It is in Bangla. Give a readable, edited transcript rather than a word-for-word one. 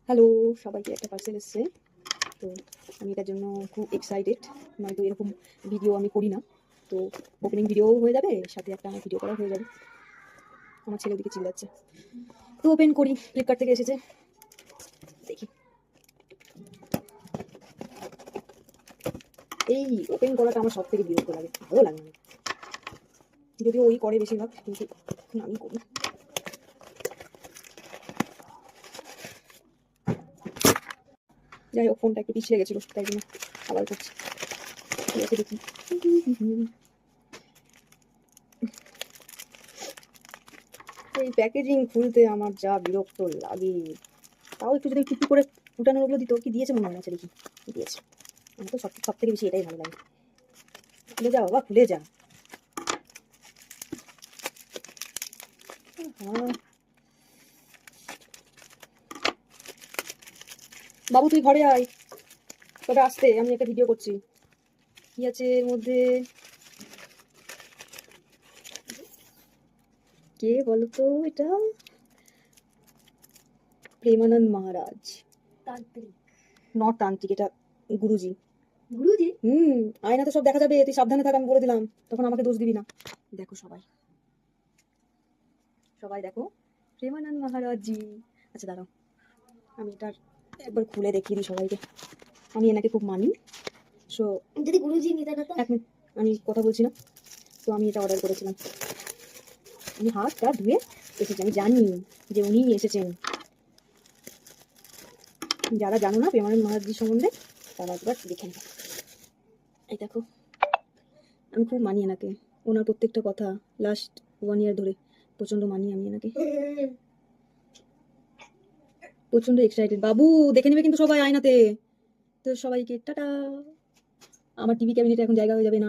হ্যালো, সবাইকে একটা পার্সেল এসছে। তো আমি এটার জন্য খুব এক্সাইটেড। নয়তো এরকম ভিডিও আমি করি না। তো ওপেনিং ভিডিও হয়ে যাবে, সাথে একটা আমার ভিডিও করা হয়ে যাবে। আমার ছেলে ওদিকে চিল্লাচ্ছে। তো ওপেন করি, ফ্লিপকার্ট থেকে এসেছে, দেখি। এই ওপেন করাটা আমার সব থেকে বিরক্ত লাগে, ভালো লাগে না। যদিও ওই করে বেশিরভাগ, কিন্তু এখন আমি করি। যাই হোক, ফোনটা একটু পিছিয়ে গেছিলো, তাই জন্য আবার করছি। ঠিক আছে, দেখি। এই প্যাকেজিং খুলতে আমার যা বিরক্ত লাগে। তাও একটু যদি টুকটুক করে ফুটানোর ওগুলো দিত। কি দিয়েছে মনে হচ্ছে, দেখি কি দিয়েছে। আমার তো সব থেকে বেশি এটাই ভালো লাগে। খুলে যা বাবা, খুলে যা। বাবু তুই ঘরে আয়, তবে আসতে আমি একটা ভিডিও করছি। কি আছে এর মধ্যে, কে বলতো এটা? প্রেমানন্দ মহারাজ। তান্ত্রিক। নট তান্ত্রিক, এটা গুরুজি। গুরুজি? আয়নাতে সব দেখা যাবে, তুই সাবধানে থাক, আমি বলে দিলাম, তখন আমাকে দোষ দিবি না। দেখো সবাই, সবাই দেখো, প্রেমানন্দ মহারাজজি। আচ্ছা দাঁড়াও, আমি এটা একবার খুলে দেখিয়ে দিই সবাইকে। আমি এনাকে খুব মানি। সো যদি গুরুজি নিতে না তো? এক মিনিট, আমি কথা বলছি না। তো আমি এটা অর্ডার করেছিলাম। আমি হাতটা ধুয়ে এসেছি, আমি জানি যে উনি এসেছেন। যারা জানো না প্রেমানন্দ মহারাজজি সম্বন্ধে, তারা একবার দেখে নেবে। এই দেখো, আমি খুব মানি এনাকে। ওনার প্রত্যেকটা কথা লাস্ট 1 ইয়ার ধরে প্রচন্ড মানি আমি এনাকে। প্রচন্ড এক্সাইটেড। বাবু দেখে নেবে কিন্তু সবাই আয়নাতে। তো সবাইকে টাটা। আমার টিভি ক্যাবিনেটে এখন জায়গা হয়ে যাবে না।